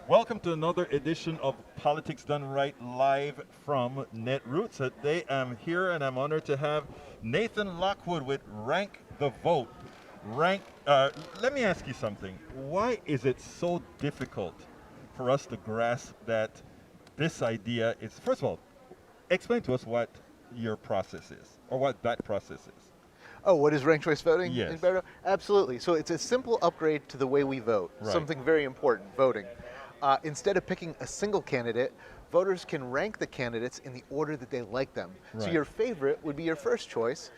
Welcome to another edition of Politics Done Right live from Netroots. Today I'm here and I'm honored to have Nathan Lockwood with Rank the Vote. Rank. Let me ask you something. Why is it so difficult for us to grasp that this idea is? First of all, explain to us what your process is, or what that process is. Oh, what is ranked choice voting Yes. in Berto? Absolutely. So it's a simple upgrade to the way we vote. Right. Something very important, voting. Instead of picking a single candidate, voters can rank the candidates in the order that they like them. So Right. your favorite would be your first choice.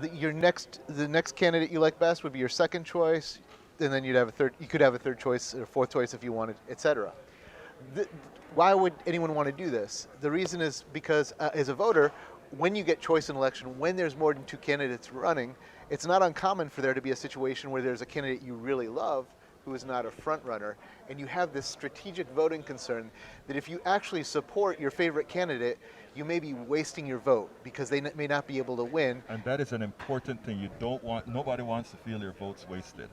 The next candidate you like best would be your second choice, and then you'd have a third. You could have a third choice or fourth choice if you wanted, etc. Why would anyone want to do this? The reason is because as a voter, when you get choice in election, when there's more than two candidates running, it's not uncommon for there to be a situation where there's a candidate you really love who is not a front runner, and you have this strategic voting concern that if you actually support your favorite candidate, you may be wasting your vote because they may not be able to win. And that is an important thing. You don't want. Nobody wants to feel your vote's wasted.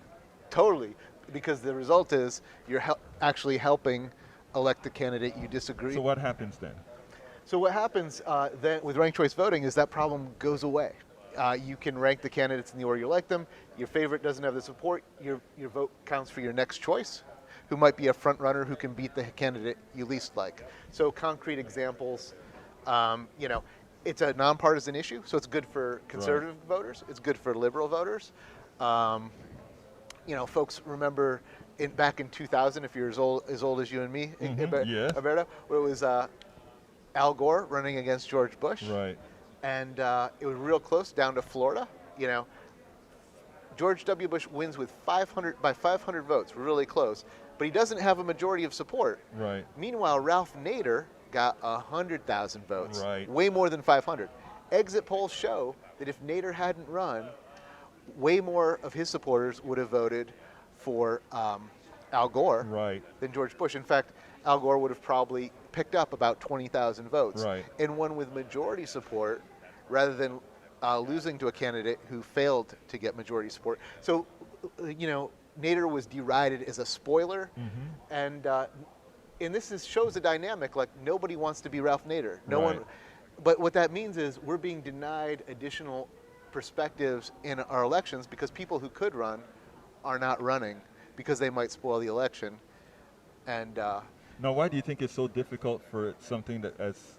Totally, because the result is you're actually helping elect the candidate you disagree. So what happens then? So what happens then with ranked choice voting is that problem goes away. You can rank the candidates in the order you like them. Your favorite doesn't have the support. Your vote counts for your next choice, who might be a front runner who can beat the candidate you least like. So concrete examples, it's a nonpartisan issue, so it's good for conservative voters. It's good for liberal voters. Folks remember back in 2000, if you're as old as you and me, Yes. Alberto, where it was Al Gore running against George Bush. Right. And it was real close down to Florida. George W. Bush wins with 500 votes, really close, but he doesn't have a majority of support. Right. Meanwhile, Ralph Nader got 100,000 votes, Right. way more than 500. Exit polls show that if Nader hadn't run, way more of his supporters would have voted for Al Gore Right. than George Bush. In fact, Al Gore would have probably picked up about 20,000 votes Right. and won with majority support rather than losing to a candidate who failed to get majority support. So, Nader was derided as a spoiler, and this shows a dynamic like nobody wants to be Ralph Nader. No Right. one. But what that means is we're being denied additional perspectives in our elections because people who could run are not running because they might spoil the election. And Now, why do you think it's so difficult for something that, it's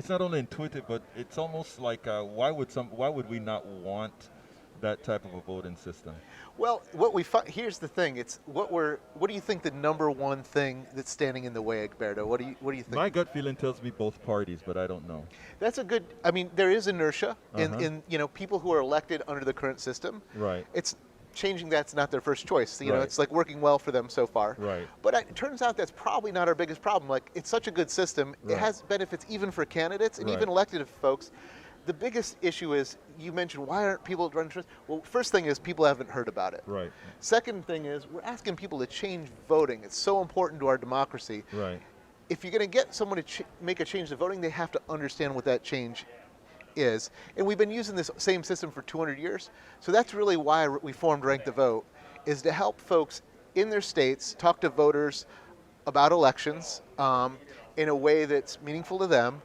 not only intuitive, but it's almost like why would we not want that type of a voting system? well, here's the thing. It's what do you think the number one thing that's standing in the way, Egberto? What do you think? My gut feeling tells me both parties, but I don't know. That's a good. I mean, there is inertia in people who are elected under the current system. Right. It's changing that's not their first choice. Right. It's like working well for them so far. Right. But it turns out that's probably not our biggest problem. Like, it's such a good system. Right. It has benefits even for candidates and Right. even elected folks. The biggest issue is, you mentioned, why aren't people running? Well, first thing is people haven't heard about it. Right. Second thing is we're asking people to change voting. It's so important to our democracy. Right. If you're going to get someone to make a change to voting, they have to understand what that change is. And we've been using this same system for 200 years. So that's really why we formed Rank the Vote, is to help folks in their states talk to voters about elections in a way that's meaningful to them,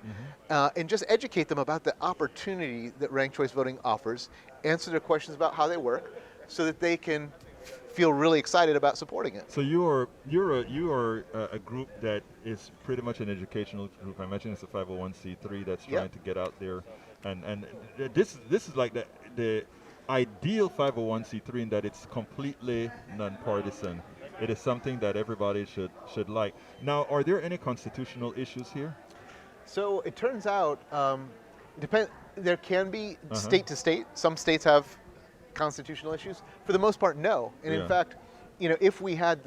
and just educate them about the opportunity that ranked choice voting offers, answer their questions about how they work, so that they can feel really excited about supporting it. So you're a group that is pretty much an educational group. I imagine it's a 501c3 that's trying Yep. to get out there, and this is like the ideal 501c3 in that it's completely nonpartisan. It is something that everybody should like. Now, are there any constitutional issues here? So it turns out, there can be state to state. Some states have constitutional issues. For the most part, no. And Yeah. in fact, if we had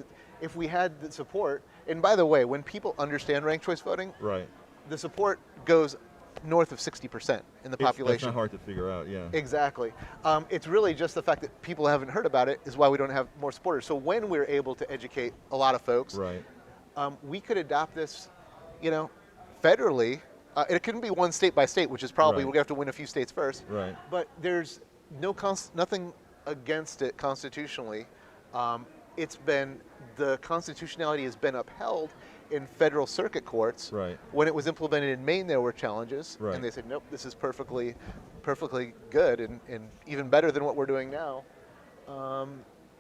the support, and by the way, when people understand ranked choice voting, Right. the support goes north of 60% in the That's population. not hard to figure out. Yeah. Exactly. It's really just the fact that people haven't heard about it is why we don't have more supporters. So when we're able to educate a lot of folks, Right. we could adopt this, federally. It couldn't be one state by state, which is probably Right. we're going to have to win a few states first. Right. But there's nothing against it constitutionally. the constitutionality has been upheld in federal circuit courts. Right. When it was implemented in Maine, there were challenges, Right. and they said, nope, this is perfectly good and even better than what we're doing now.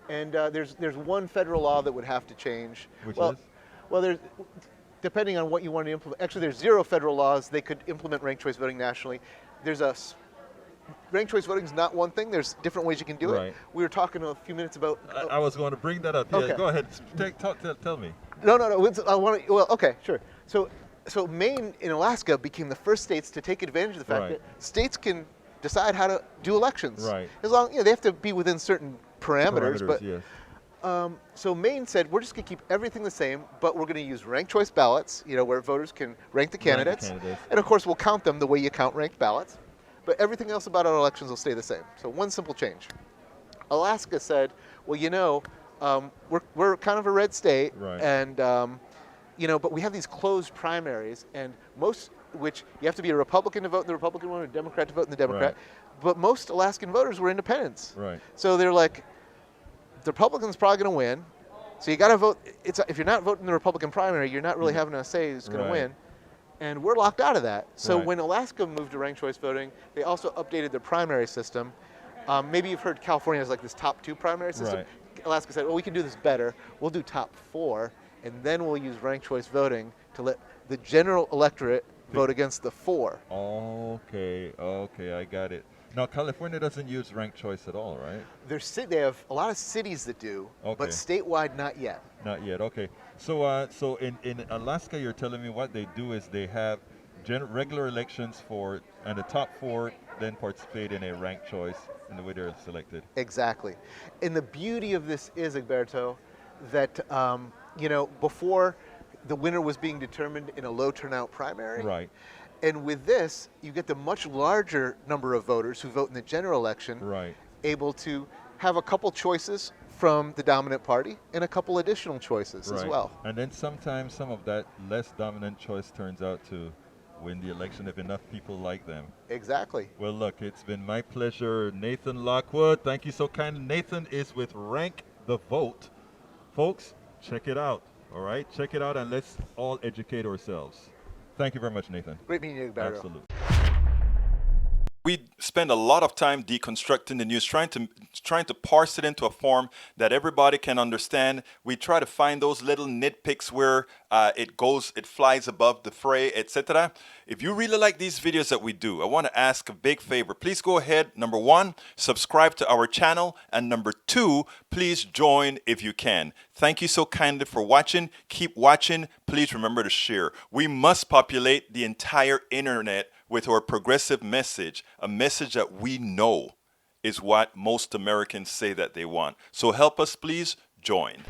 There's one federal law that would have to change. Which well, is? Well, depending on what you want to implement. Actually, there's 0 federal laws. They could implement ranked choice voting nationally. Ranked choice voting is not one thing. There's different ways you can do Right. it. We were talking a few minutes about. I was going to bring that up. Yeah, Okay. go ahead. Tell me. No. I want to. Well, okay, sure. So Maine and Alaska became the first states to take advantage of the fact Right. that states can decide how to do elections. Right. As long, they have to be within certain parameters. But yes. so Maine said, we're just going to keep everything the same, but we're going to use ranked choice ballots. Where voters can rank the candidates, and of course we'll count them the way you count ranked ballots. But everything else about our elections will stay the same. So one simple change. Alaska said, well, we're kind of a red state, Right. and but we have these closed primaries, and which you have to be a Republican to vote in the Republican one, or a Democrat to vote in the Democrat. Right. But most Alaskan voters were independents. Right. So they're like, the Republican's probably going to win. So you got to vote. If you're not voting the Republican primary, you're not really having a say who's going Right. to win. And we're locked out of that. So Right. when Alaska moved to ranked choice voting, they also updated their primary system. Maybe you've heard California has like this top 2 primary system. Right. Alaska said, well, we can do this better. We'll do top 4, and then we'll use ranked choice voting to let the general electorate vote against the 4. Okay, I got it. Now, California doesn't use ranked choice at all, right? They have a lot of cities that do, Okay. but statewide, not yet. Not yet. Okay. So in Alaska, you're telling me what they do is they have regular elections and the top 4 then participate in a ranked choice in the way they're selected. Exactly. And the beauty of this is, Egberto, that before the winner was being determined in a low turnout primary. Right. And with this, you get the much larger number of voters who vote in the general election, Right. able to have a couple choices from the dominant party and a couple additional choices as Right. well. And then sometimes some of that less dominant choice turns out to win the election if enough people like them. Exactly. Well, look, it's been my pleasure. Nathan Lockwood, thank you so kindly. Nathan is with Rank the Vote. Folks, check it out, all right? Check it out and let's all educate ourselves. Thank you very much, Nathan. Great meeting you, Egberto. Absolutely. We spend a lot of time deconstructing the news, trying to parse it into a form that everybody can understand. We try to find those little nitpicks where it flies above the fray, etc. If you really like these videos that we do, I want to ask a big favor. Please go ahead. Number 1, subscribe to our channel, and number 2, please join if you can. Thank you so kindly for watching. Keep watching. Please remember to share. We must populate the entire internet with our progressive message, a message that we know is what most Americans say that they want. So help us, please join.